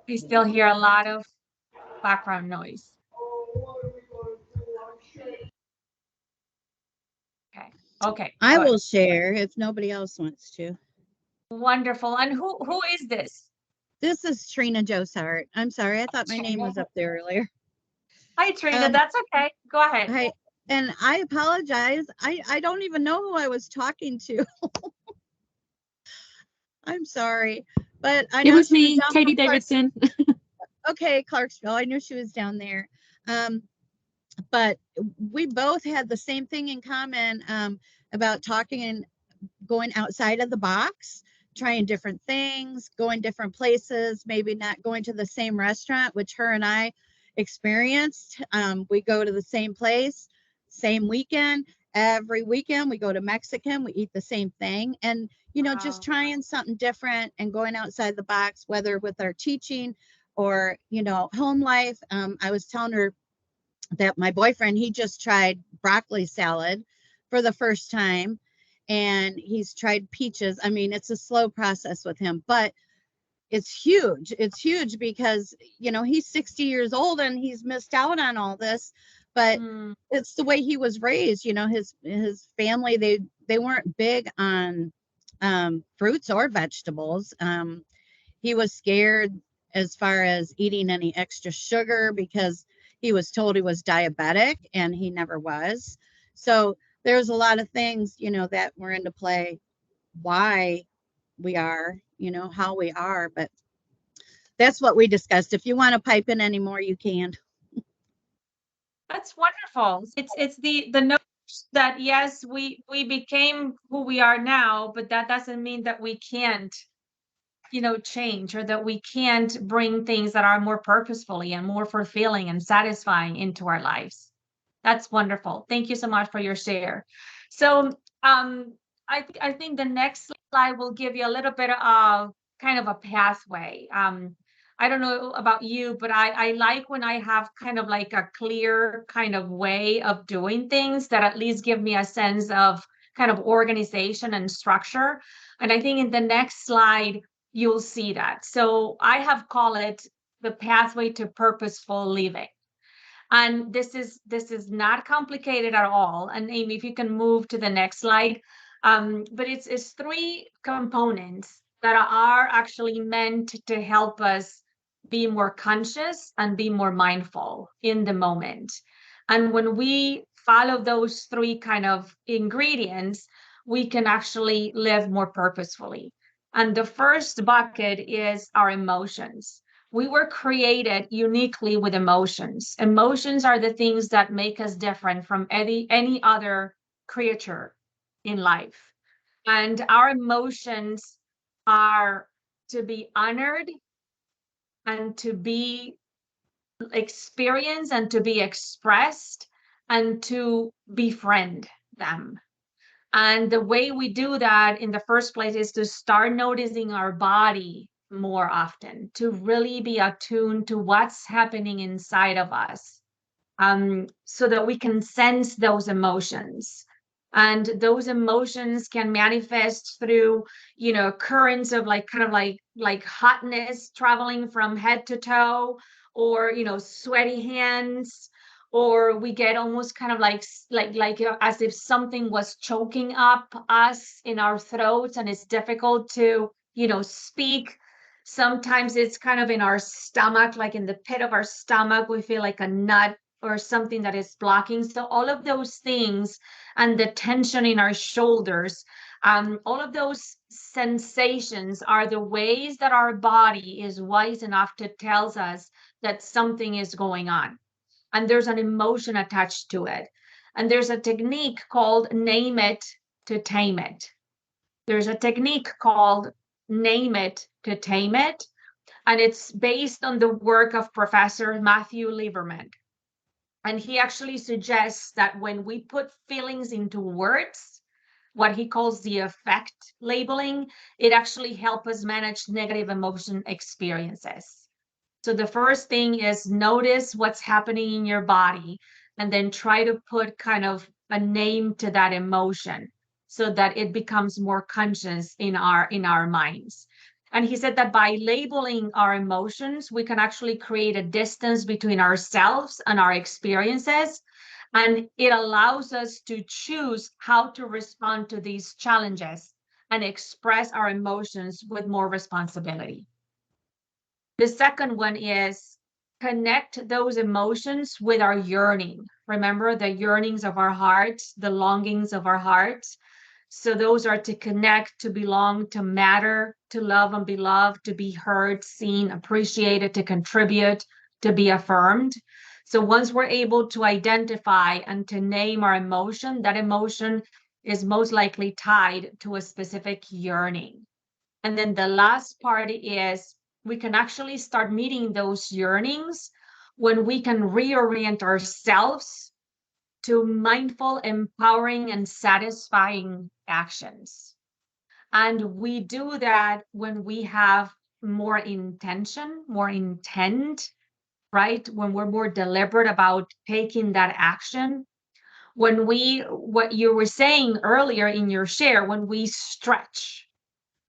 I still hear a lot of background noise. Okay. I good. will share if nobody else wants to. Wonderful. And who is this? This is Trina Josart. I'm sorry, I thought my name was up there earlier. Hi, Trina. That's okay. Go ahead. Hi, and I apologize. I don't even know who I was talking to. I'm sorry, but I know it was me, Katie Davidson. Okay, Clarksville. I knew she was down there. But we both had the same thing in common about talking and going outside of the box, trying different things, going different places, maybe not going to the same restaurant, which her and I experienced. We go to the same place, same weekend. Every weekend we go to Mexican, we eat the same thing. And, just trying something different and going outside the box, whether with our teaching or, you know, home life. I was telling her that my boyfriend, he just tried broccoli salad for the first time, and he's tried peaches. I mean, it's a slow process with him, but it's huge. It's huge because, you know, he's 60 years old and he's missed out on all this, but it's the way he was raised. You know, his family, they weren't big on fruits or vegetables. He was scared as far as eating any extra sugar because he was told he was diabetic, and he never was. So there's a lot of things, you know, that were into play why we are, you know, how we are. But that's what we discussed. If you want to pipe in any more, you can. That's wonderful. It's the note that yes, we became who we are now, but that doesn't mean that we can't, you know, change, or that we can't bring things that are more purposefully and more fulfilling and satisfying into our lives. That's wonderful. Thank you so much for your share. So I think the next slide will give you a little bit of kind of a pathway. I don't know about you, but I like when I have kind of like a clear kind of way of doing things that at least give me a sense of kind of organization and structure. And I think in the next slide, you'll see that. So I have called it the pathway to purposeful living. And this is not complicated at all. And Amy, if you can move to the next slide. But it's three components that are actually meant to help us be more conscious and be more mindful in the moment. And when we follow those three kind of ingredients, we can actually live more purposefully. And the first bucket is our emotions. We were created uniquely with emotions. Emotions are the things that make us different from any other creature in life. And our emotions are to be honored and to be experienced and to be expressed and to befriend them. And the way we do that in the first place is to start noticing our body more often, to really be attuned to what's happening inside of us, so that we can sense those emotions. And those emotions can manifest through, you know, currents of like kind of like hotness traveling from head to toe, or, you know, sweaty hands, or we get almost kind of like as if something was choking up us in our throats and it's difficult to, you know, speak. Sometimes it's kind of in our stomach, like in the pit of our stomach, we feel like a nut or something that is blocking. So all of those things, and the tension in our shoulders, all of those sensations are the ways that our body is wise enough to tell us that something is going on. And there's an emotion attached to it. And there's a technique called name it to tame it. There's a technique called name it to tame it. And it's based on the work of Professor Matthew Lieberman. And he actually suggests that when we put feelings into words, what he calls the affect labeling, it actually helps us manage negative emotion experiences. So the first thing is notice what's happening in your body, and then try to put kind of a name to that emotion so that it becomes more conscious in our minds. And he said that by labeling our emotions, we can actually create a distance between ourselves and our experiences. And it allows us to choose how to respond to these challenges and express our emotions with more responsibility. The second one is connect those emotions with our yearning. Remember the yearnings of our hearts, the longings of our hearts. So those are to connect, to belong, to matter, to love and be loved, to be heard, seen, appreciated, to contribute, to be affirmed. So once we're able to identify and to name our emotion, that emotion is most likely tied to a specific yearning. And then the last part is we can actually start meeting those yearnings when we can reorient ourselves to mindful, empowering, and satisfying actions. And we do that when we have more intention, more intent, right? When we're more deliberate about taking that action. When we, what you were saying earlier in your share, when we stretch,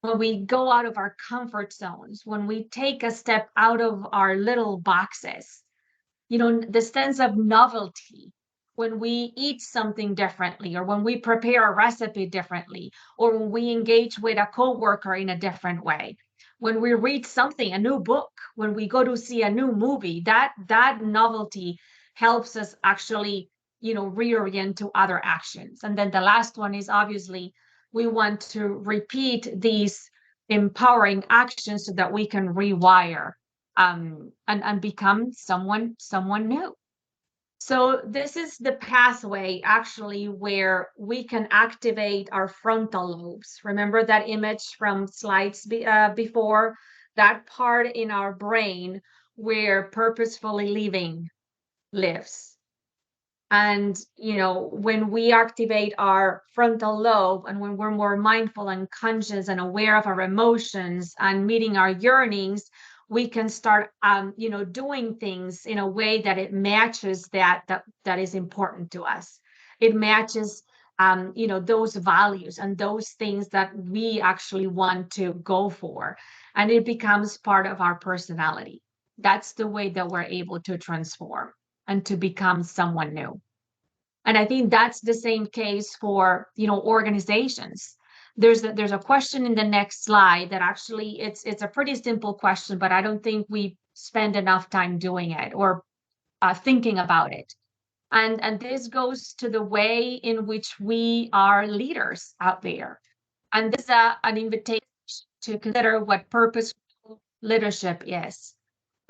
when we go out of our comfort zones, when we take a step out of our little boxes, the sense of novelty, when we eat something differently, or when we prepare a recipe differently, or when we engage with a coworker in a different way, when we read something, a new book, when we go to see a new movie, that novelty helps us actually, reorient to other actions. And then the last one is obviously we want to repeat these empowering actions so that we can rewire and become someone new. So this is the pathway actually where we can activate our frontal lobes. Remember that image from slides before? That part in our brain where purposefully living lives. And, when we activate our frontal lobe and when we're more mindful and conscious and aware of our emotions and meeting our yearnings, we can start, doing things in a way that it matches that is important to us. It matches, those values and those things that we actually want to go for. And it becomes part of our personality. That's the way that we're able to transform and to become someone new. And I think that's the same case for, organizations. There's a question in the next slide that actually it's a pretty simple question, but I don't think we spend enough time doing it or thinking about it. And this goes to the way in which we are leaders out there. And this is an invitation to consider what purposeful leadership is.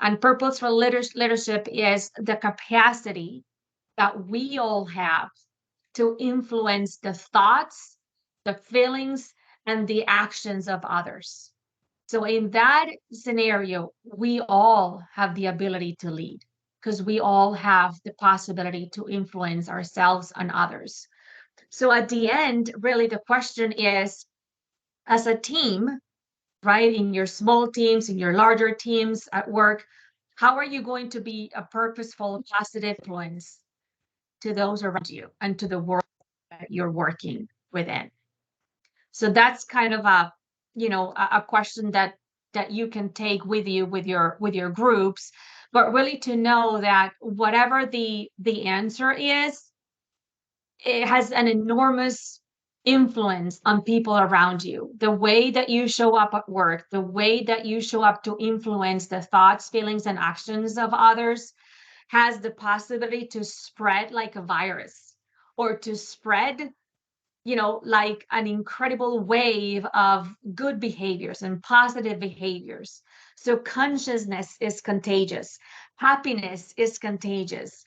And purposeful leadership is the capacity that we all have to influence the thoughts, the feelings, and the actions of others. So, in that scenario, we all have the ability to lead because we all have the possibility to influence ourselves and others. So, at the end, really, the question is, as a team, right, in your small teams, in your larger teams at work, how are you going to be a purposeful, positive influence to those around you and to the world that you're working within? So that's kind of a question that you can take with you with your groups, but really to know that whatever the answer is, it has an enormous influence on people around you. The way that you show up at work, the way that you show up to influence the thoughts, feelings, and actions of others has the possibility to spread like a virus, or to spread, like an incredible wave of good behaviors and positive behaviors. So consciousness is contagious. Happiness is contagious.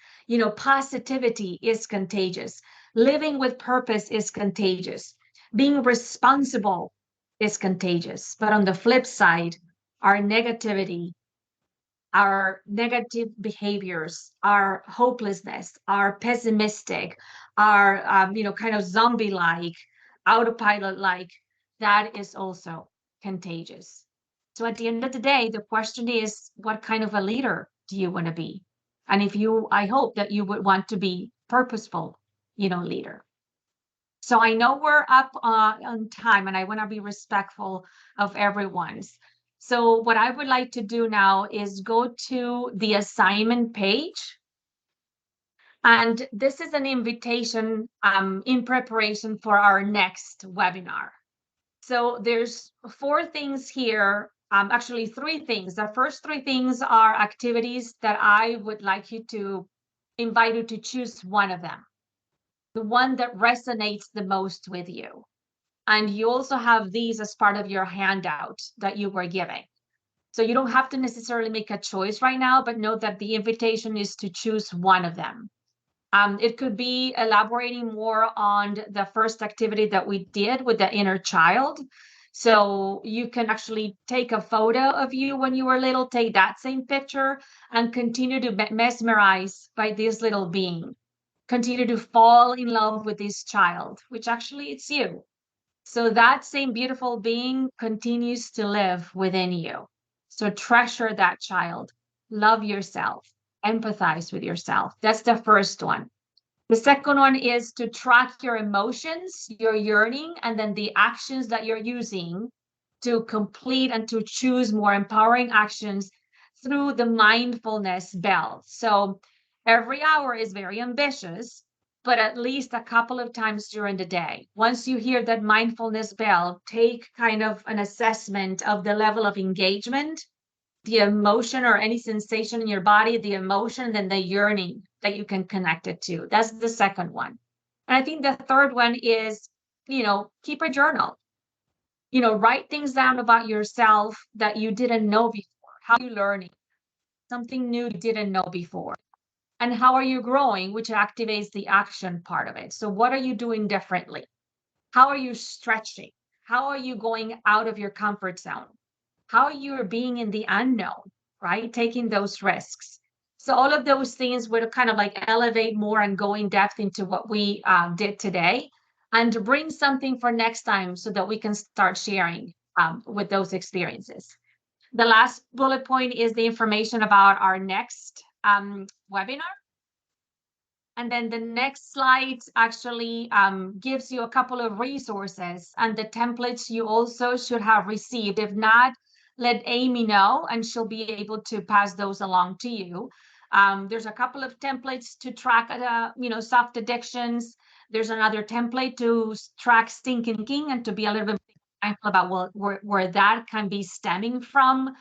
Positivity is contagious. Living with purpose is contagious. Being responsible is contagious. But on the flip side, our negativity, our negative behaviors, our hopelessness, our pessimistic, our kind of zombie-like, autopilot-like, that is also contagious. So at the end of the day, the question is, what kind of a leader do you want to be? And I hope that you would want to be purposeful, leader. So I know we're up on time, and I want to be respectful of everyone's. So what I would like to do now is go to the assignment page. And this is an invitation in preparation for our next webinar. So there's 4 things here, actually 3 things. The first 3 things are activities that I would like you to invite you to choose one of them, the one that resonates the most with you. And you also have these as part of your handout that you were giving. So you don't have to necessarily make a choice right now, but know that the invitation is to choose one of them. It could be elaborating more on the first activity that we did with the inner child. So you can actually take a photo of you when you were little, take that same picture, and continue to mesmerize by this little being. Continue to fall in love with this child, which actually it's you. So that same beautiful being continues to live within you. So treasure that child, love yourself, empathize with yourself. That's the first one. The second one is to track your emotions, your yearning, and then the actions that you're using to complete and to choose more empowering actions through the mindfulness bell. So every hour is very ambitious, but at least a couple of times during the day. Once you hear that mindfulness bell, take kind of an assessment of the level of engagement, the emotion or any sensation in your body, the emotion, then the yearning that you can connect it to. That's the second one. And I think the third one is, keep a journal. Write things down about yourself that you didn't know before. How are you learning? Something new you didn't know before. And how are you growing, which activates the action part of it. So what are you doing differently? How are you stretching? How are you going out of your comfort zone? How you're being in the unknown, right? Taking those risks. So all of those things would kind of like elevate more and go in depth into what we did today, and to bring something for next time so that we can start sharing with those experiences. The last bullet point is the information about our next webinar. And then the next slide actually gives you a couple of resources and the templates you also should have received. If not, let Amy know and she'll be able to pass those along to you. There's a couple of templates to track, soft addictions. There's another template to track stinking thinking and to be a little bit mindful about where that can be stemming from.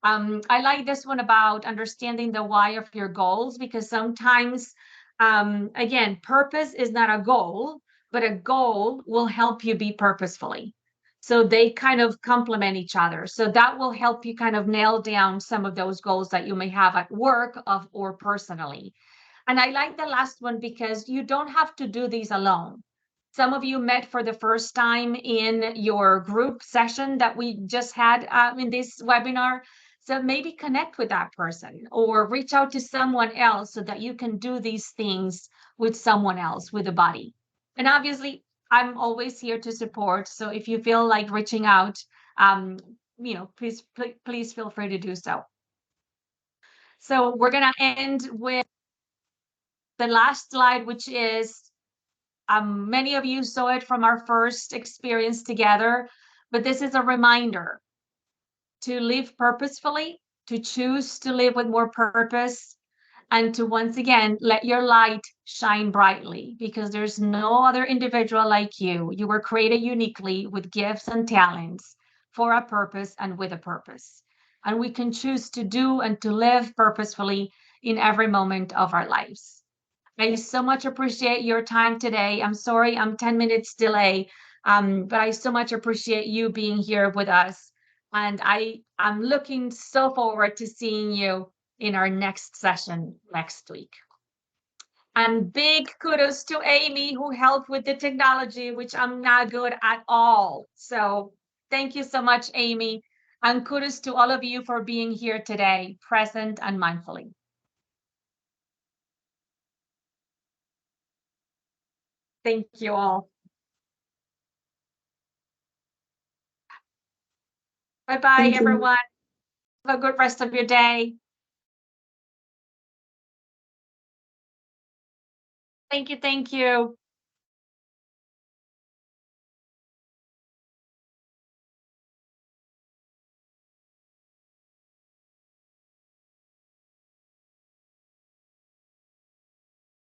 I like this one about understanding the why of your goals, because sometimes, again, purpose is not a goal, but a goal will help you be purposefully. So they kind of complement each other. So that will help you kind of nail down some of those goals that you may have at work or personally. And I like the last one because you don't have to do these alone. Some of you met for the first time in your group session that we just had in this webinar. So maybe connect with that person or reach out to someone else so that you can do these things with someone else, with a buddy. And obviously, I'm always here to support. So if you feel like reaching out, please feel free to do so. So we're going to end with the last slide, which is many of you saw it from our first experience together, but this is a reminder to live purposefully, to choose to live with more purpose, and to once again let your light shine brightly, because there's no other individual like you. You were created uniquely with gifts and talents for a purpose and with a purpose. And we can choose to do and to live purposefully in every moment of our lives. I so much appreciate your time today. I'm sorry I'm 10 minutes delay, but I so much appreciate you being here with us. And I'm looking so forward to seeing you in our next session next week. And big kudos to Amy, who helped with the technology, which I'm not good at all. So thank you so much, Amy. And kudos to all of you for being here today, present and mindfully. Thank you all. Bye-bye, everyone. Have a good rest of your day. Thank you. Thank you.